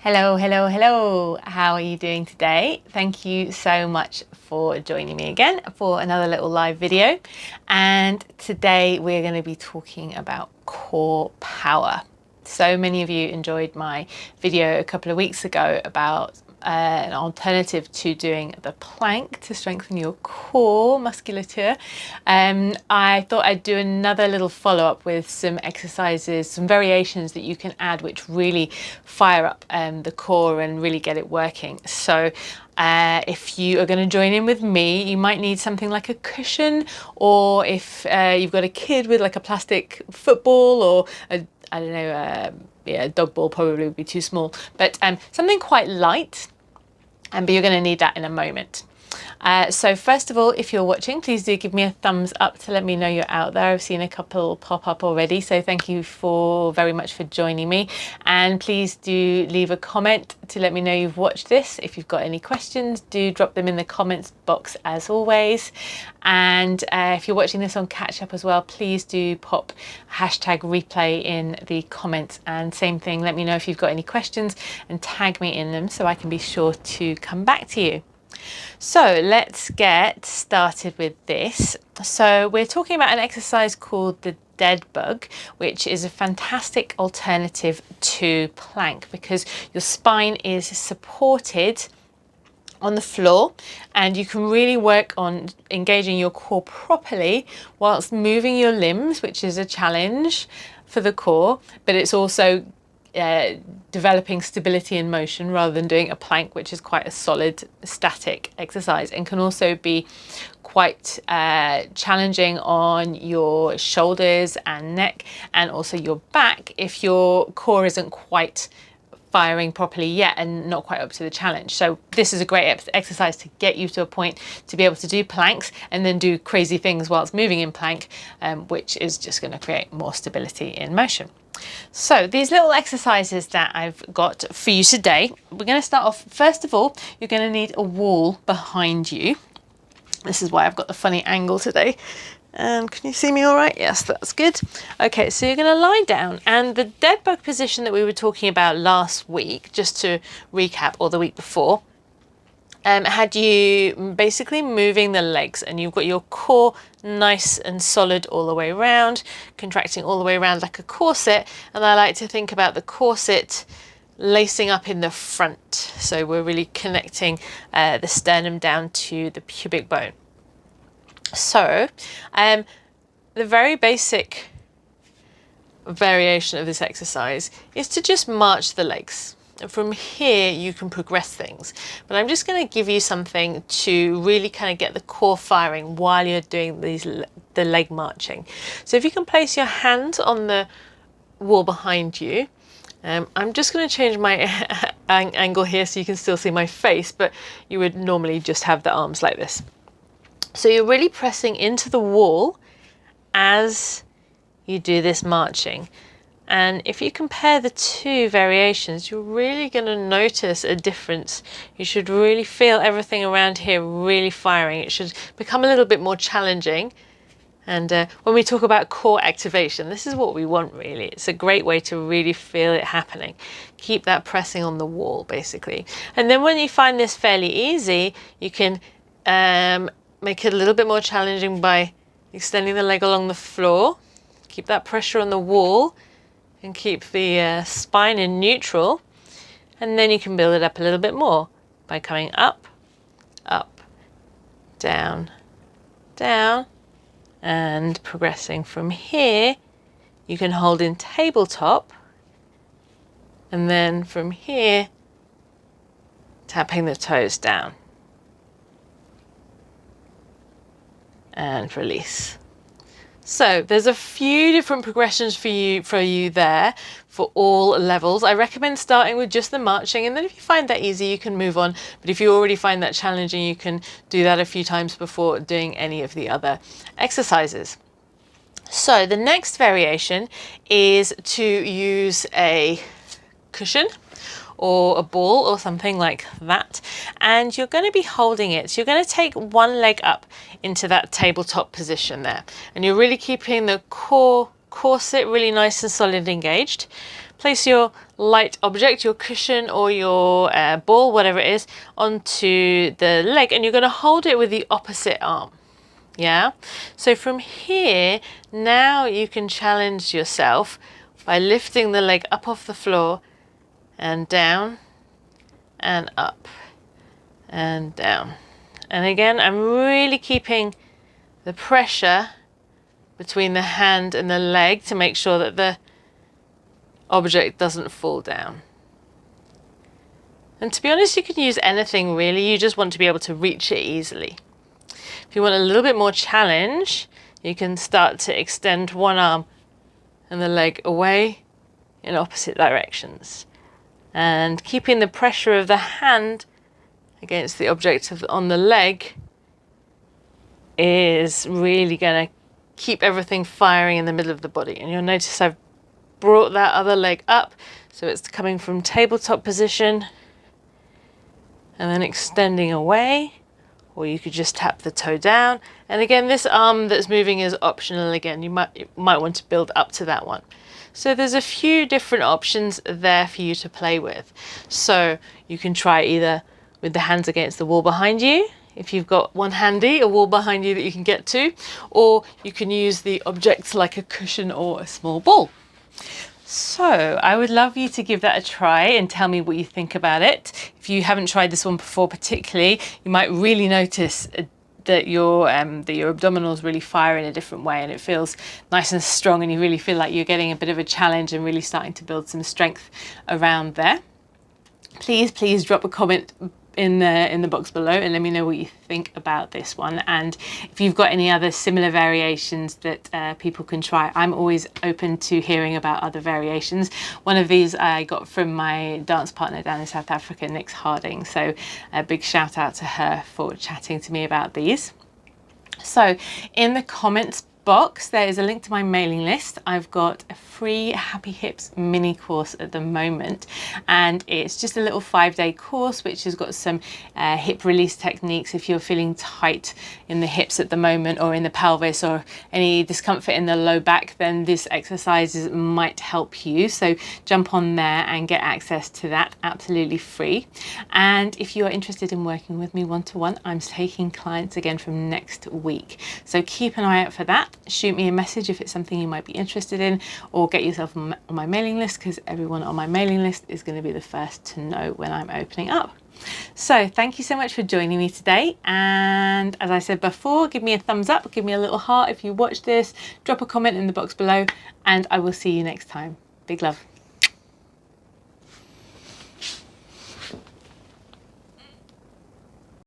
Hello, hello, hello. How are you doing today? Thank you so much for joining me again for another little live video. And today we're going to be talking about core power. So many of you enjoyed my video a couple of weeks ago about an alternative to doing the plank to strengthen your core musculature. I thought I'd do another little follow-up with some exercises, some variations that you can add which really fire up the core and really get it working. So if you are going to join in with me, you might need something like a cushion, or if you've got a kid with like a plastic football or I don't know, yeah, a dog ball probably would be too small, but something quite light, but you're going to need that in a moment. So first of all, if you're watching, please do give me a thumbs up to let me know you're out there. I've seen a couple pop up already, so thank you very much for joining me. And please do leave a comment to let me know you've watched this. If you've got any questions, do drop them in the comments box as always. And if you're watching this on catch up as well, please do pop #replay in the comments. And same thing, let me know if you've got any questions and tag me in them so I can be sure to come back to you. So let's get started with this. So we're talking about an exercise called the dead bug, which is a fantastic alternative to plank because your spine is supported on the floor and you can really work on engaging your core properly whilst moving your limbs, which is a challenge for the core, but it's also developing stability in motion rather than doing a plank, which is quite a solid static exercise, and can also be quite challenging on your shoulders and neck and also your back if your core isn't quite firing properly yet and not quite up to the challenge. So this is a great exercise to get you to a point to be able to do planks and then do crazy things whilst moving in plank, which is just going to create more stability in motion. So these little exercises that I've got for you today, we're going to start off. First of all, you're going to need a wall behind you. This is why I've got the funny angle today. And can you see me all right? Yes, that's good. Okay, so you're going to lie down, and the dead bug position that we were talking about last week, just to recap, or the week before, had you basically moving the legs, and you've got your core nice and solid all the way around, contracting all the way around like a corset. And I like to think about the corset lacing up in the front, so we're really connecting the sternum down to the pubic bone. So the very basic variation of this exercise is to just march the legs. From here you can progress things, but I'm just going to give you something to really kind of get the core firing while you're doing the leg marching. So if you can place your hand on the wall behind you, I'm just going to change my angle here so you can still see my face, but you would normally just have the arms like this. So you're really pressing into the wall as you do this marching. And if you compare the two variations, you're really going to notice a difference. You should really feel everything around here really firing. It should become a little bit more challenging. And when we talk about core activation, this is what we want really. It's a great way to really feel it happening. Keep that pressing on the wall basically. And then when you find this fairly easy, you can make it a little bit more challenging by extending the leg along the floor. Keep that pressure on the wall and keep the spine in neutral, and then you can build it up a little bit more by coming up, up, down, down, and progressing from here. You can hold in tabletop, and then from here tapping the toes down and release. So there's a few different progressions for you there for all levels. I recommend starting with just the marching, and then if you find that easy, you can move on. But if you already find that challenging, you can do that a few times before doing any of the other exercises. So the next variation is to use a cushion or a ball or something like that, and you're going to be holding it. So you're going to take one leg up into that tabletop position there, and you're really keeping the corset really nice and solid engaged. place your light object, your cushion or your ball, whatever it is, onto the leg, and you're going to hold it with the opposite arm. Yeah, so from here, now you can challenge yourself by lifting the leg up off the floor and down and up and down. And again, I'm really keeping the pressure between the hand and the leg to make sure that the object doesn't fall down. And to be honest, you can use anything really, you just want to be able to reach it easily. If you want a little bit more challenge, you can start to extend one arm and the leg away in opposite directions. And keeping the pressure of the hand against the object on the leg is really going to keep everything firing in the middle of the body. And you'll notice I've brought that other leg up, so it's coming from tabletop position and then extending away. Or you could just tap the toe down. And again, this arm that's moving is optional again. You might want to build up to that one. So there's a few different options there for you to play with. So you can try either with the hands against the wall behind you, if you've got one handy, a wall behind you that you can get to, or you can use the object like a cushion or a small ball. So I would love you to give that a try and tell me what you think about it. If you haven't tried this one before particularly, you might really notice that your abdominals really fire in a different way, and it feels nice and strong, and you really feel like you're getting a bit of a challenge and really starting to build some strength around there. Please drop a comment in the box below and let me know what you think about this one, and if you've got any other similar variations that people can try. I'm always open to hearing about other variations. One of these I got from my dance partner down in South Africa, Nix Harding, so a big shout out to her for chatting to me about these. So in the comments box there is a link to my mailing list. I've got a free Happy Hips mini course at the moment, and it's just a little 5-day course which has got some hip release techniques if you're feeling tight in the hips at the moment, or in the pelvis, or any discomfort in the low back, then this exercises might help you. So jump on there and get access to that absolutely free. And if you're interested in working with me one-to-one, I'm taking clients again from next week, so keep an eye out for that. Shoot me a message if it's something you might be interested in, or get yourself on my mailing list, because everyone on my mailing list is going to be the first to know when I'm opening up. So thank you so much for joining me today, and as I said before, give me a thumbs up, give me a little heart if you watched this, drop a comment in the box below, and I will see you next time. Big love.